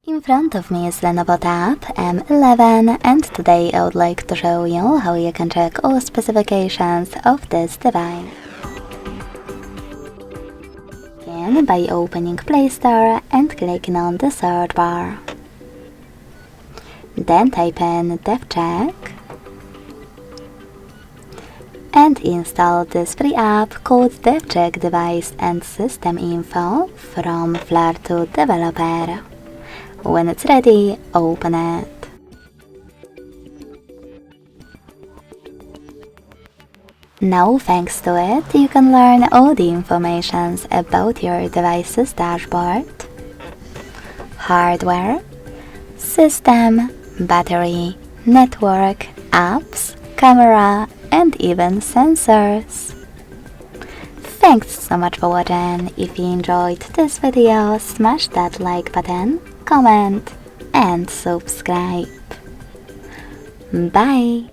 In front of me is LENOVO Tab M11, and today I would like to show you how you can check all specifications of this device. Begin by opening Play Store and clicking on the search bar. Then type in DevCheck and install this free app called DevCheck Device and System Info from Flare2 Developer. When it's ready, open it. Now, thanks to it, you can learn all the information about your device's dashboard, hardware, system, battery, network, apps, camera, and even sensors. Thanks so much for watching. If you enjoyed this video, smash that like button, comment, and subscribe. Bye!